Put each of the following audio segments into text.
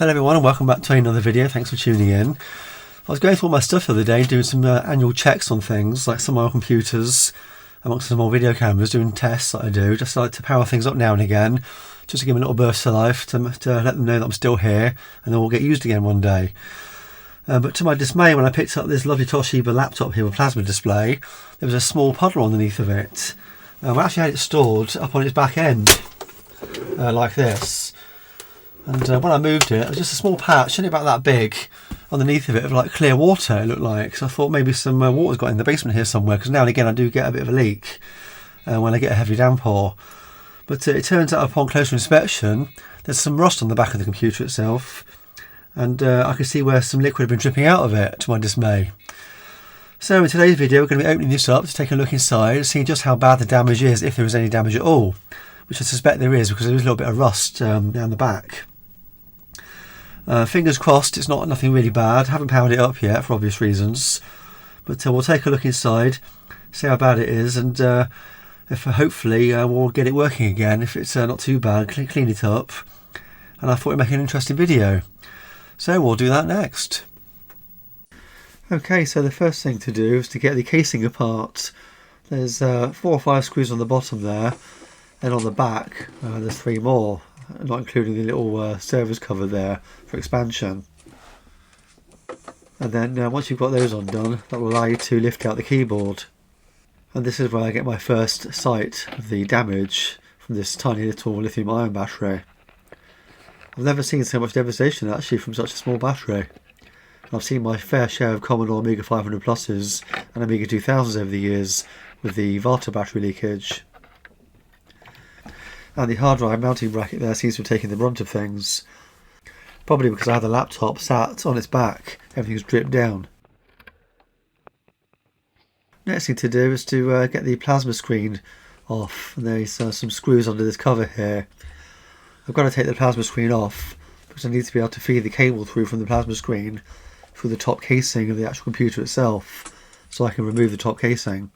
Hello everyone and welcome back to another video. Thanks for tuning in. I was going through all my stuff the other day, doing some annual checks on things, like some of my computers, amongst some more video cameras, doing tests that I do. Just like to power things up now and again, just to give them a little burst of life, to let them know that I'm still here and they will get used again one day. But to my dismay, when I picked up this lovely Toshiba laptop here with plasma display, there was a small puddle underneath of it. I actually had it stored up on its back end, like this. And when I moved it, it was just a small patch, only about that big, underneath of it, of like clear water, it looked like. So I thought maybe some water's got in the basement here somewhere, because now and again I do get a bit of a leak when I get a heavy downpour. But it turns out upon closer inspection, there's some rust on the back of the computer itself, and I could see where some liquid had been dripping out of it, to my dismay. So in today's video, we're going to be opening this up to take a look inside, seeing just how bad the damage is, if there is any damage at all, which I suspect there is, because there is a little bit of rust down the back. Fingers crossed it's nothing really bad. Haven't powered it up yet for obvious reasons, but we'll take a look inside, see how bad it is, and if hopefully we'll get it working again. If it's not too bad, clean it up. And I thought it'd make an interesting video, so we'll do that next. Okay, so the first thing to do is to get the casing apart. There's 4 or 5 screws on the bottom there, and on the back there's 3 more, not including the little service cover there for expansion. And then once you've got those undone, that will allow you to lift out the keyboard. And this is where I get my first sight of the damage from this tiny little lithium ion battery. I've never seen so much devastation actually from such a small battery. I've seen my fair share of Commodore Amiga 500 Pluses and Amiga 2000s over the years with the Varta battery leakage. And the hard drive mounting bracket there seems to have taken the brunt of things. Probably because I had the laptop sat on its back, everything's dripped down. Next thing to do is to get the plasma screen off, and there's some screws under this cover here. I've got to take the plasma screen off because I need to be able to feed the cable through from the plasma screen through the top casing of the actual computer itself, so I can remove the top casing.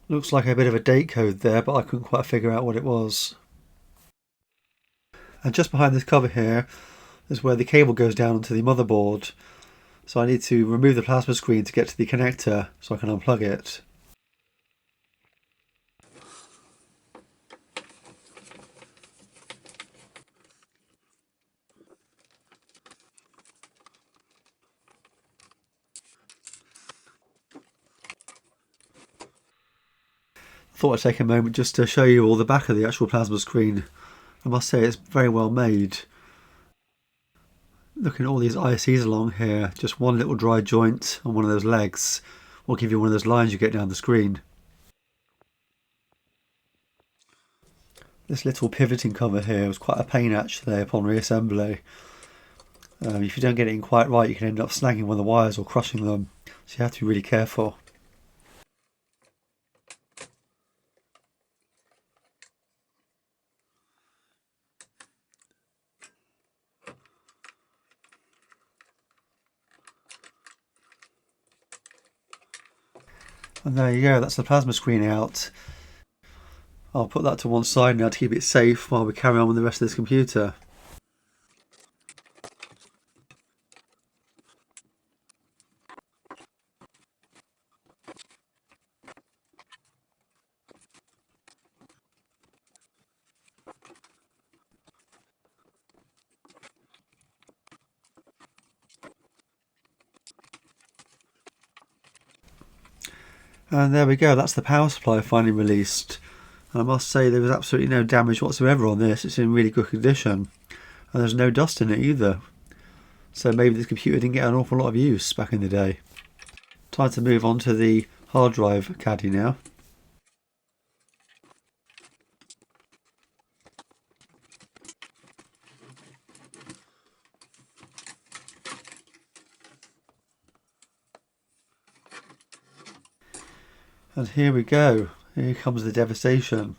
Looks like a bit of a date code there, but I couldn't quite figure out what it was. And just behind this cover here is where the cable goes down onto the motherboard. So I need to remove the plasma screen to get to the connector so I can unplug it. I thought I'd take a moment just to show you all the back of the actual plasma screen. I must say it's very well made. Looking at all these ICs along here, just one little dry joint on one of those legs will give you one of those lines you get down the screen. This little pivoting cover here was quite a pain actually upon reassembly. If you don't get it in quite right, you can end up snagging one of the wires or crushing them, so you have to be really careful. And there you go, that's the plasma screen out. I'll put that to one side now to keep it safe while we carry on with the rest of this computer. And there we go, that's the power supply finally released. And I must say there was absolutely no damage whatsoever on this. It's in really good condition. And there's no dust in it either. So maybe this computer didn't get an awful lot of use back in the day. Time to move on to the hard drive caddy now. And here we go. Here comes the devastation.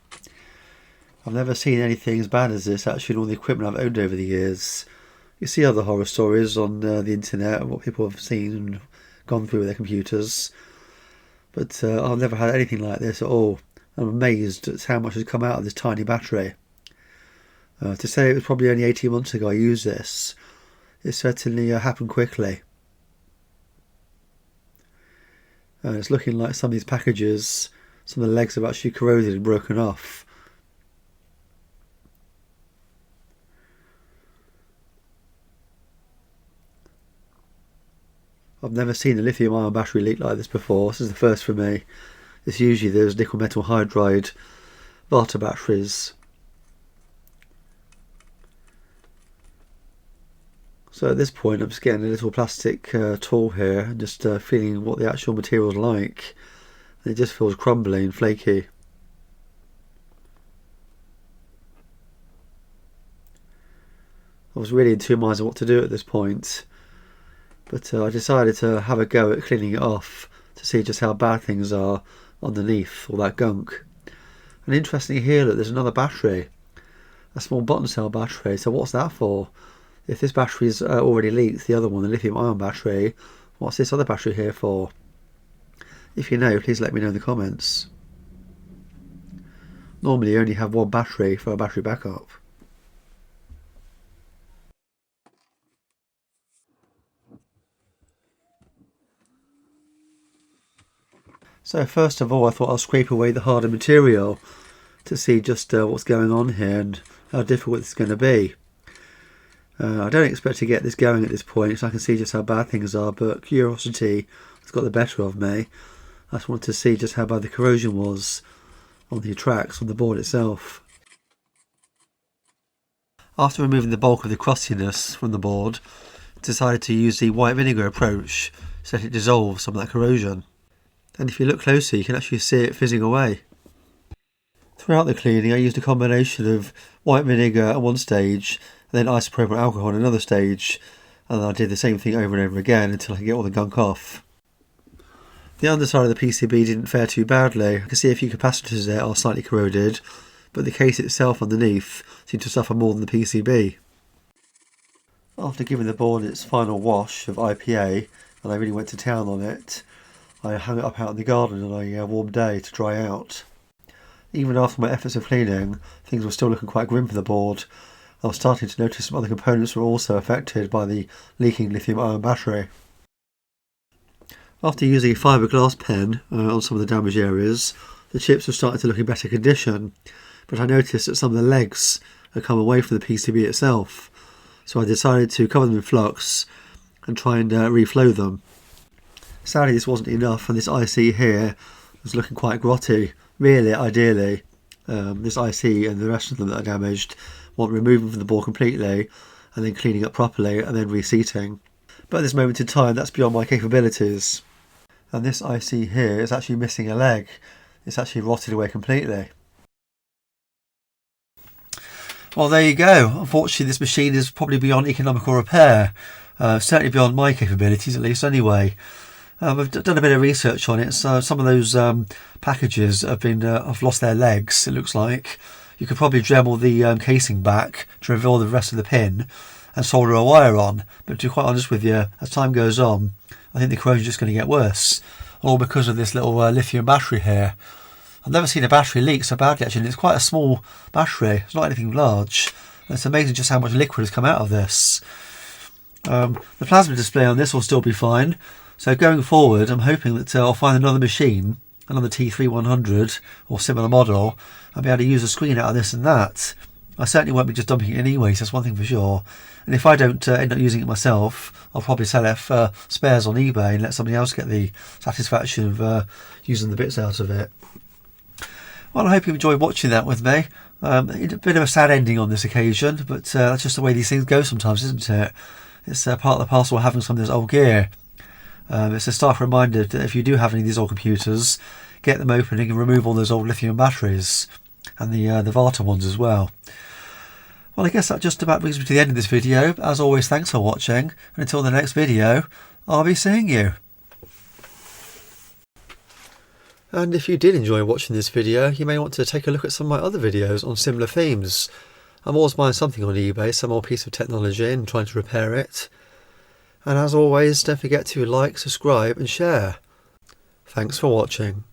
I've never seen anything as bad as this actually in all the equipment I've owned over the years. You see other horror stories on the internet and what people have seen and gone through with their computers. But I've never had anything like this at all. I'm amazed at how much has come out of this tiny battery. To say it was probably only 18 months ago I used this, it certainly happened quickly. It's looking like some of these packages, some of the legs have actually corroded and broken off. I've never seen a lithium ion battery leak like this before. This is the first for me. It's usually those nickel metal hydride Varta batteries. So at this point I'm just getting a little plastic tool here and just feeling what the actual material is like. And it just feels crumbly and flaky. I was really in two minds on what to do at this point. But I decided to have a go at cleaning it off to see just how bad things are underneath all that gunk. And interestingly here, look, there's another battery, a small button cell battery. So what's that for? If this battery's already leaked, the other one, the lithium ion battery, what's this other battery here for? If you know, please let me know in the comments. Normally you only have one battery for a battery backup. So first of all I thought I'll scrape away the harder material to see just what's going on here and how difficult it's going to be. I don't expect to get this going at this point so I can see just how bad things are, but curiosity has got the better of me. I just wanted to see just how bad the corrosion was on the tracks, on the board itself. After removing the bulk of the crustiness from the board, I decided to use the white vinegar approach so that it dissolves some of that corrosion. And if you look closer, you can actually see it fizzing away. Throughout the cleaning, I used a combination of white vinegar at one stage, and then isopropyl alcohol at another stage, and I did the same thing over and over again until I could get all the gunk off. The underside of the PCB didn't fare too badly. I can see a few capacitors there are slightly corroded, but the case itself underneath seemed to suffer more than the PCB. After giving the board its final wash of IPA, and I really went to town on it, I hung it up out in the garden on a warm day to dry out. Even after my efforts of cleaning, things were still looking quite grim for the board. I was starting to notice some other components were also affected by the leaking lithium ion battery. After using a fiberglass pen on some of the damaged areas, the chips were starting to look in better condition, but I noticed that some of the legs had come away from the PCB itself, so I decided to cover them in flux and try and reflow them. Sadly this wasn't enough, and this IC here was looking quite grotty. Really, ideally, this IC and the rest of them that are damaged want removing from the board completely and then cleaning up properly and then reseating. But at this moment in time that's beyond my capabilities. And this IC here is actually missing a leg. It's actually rotted away completely. Well, there you go. Unfortunately this machine is probably beyond economical repair. Certainly beyond my capabilities, at least anyway. I've done a bit of research on it. So some of those packages have lost their legs, it looks like. You could probably dremel the casing back to reveal the rest of the pin and solder a wire on. But to be quite honest with you, as time goes on, I think the corrosion is just going to get worse. All because of this little lithium battery here. I've never seen a battery leak so badly actually. It's quite a small battery. It's not anything large. And it's amazing just how much liquid has come out of this. The plasma display on this will still be fine. So going forward, I'm hoping that I'll find another machine, another T3100 or similar model, and be able to use a screen out of this and that. I certainly won't be just dumping it anyway, so that's one thing for sure. And if I don't end up using it myself, I'll probably sell it for spares on eBay and let somebody else get the satisfaction of using the bits out of it. Well, I hope you enjoyed watching that with me. A bit of a sad ending on this occasion, but that's just the way these things go sometimes, isn't it? It's part of the parcel of having some of this old gear. It's a stark reminder that if you do have any of these old computers, get them open and remove all those old lithium batteries and the Varta ones as well. Well, I guess that just about brings me to the end of this video. As always, thanks for watching, and until the next video, I'll be seeing you. And if you did enjoy watching this video, you may want to take a look at some of my other videos on similar themes. I'm always buying something on eBay, some old piece of technology, and trying to repair it. And as always, don't forget to like, subscribe and share. Thanks for watching.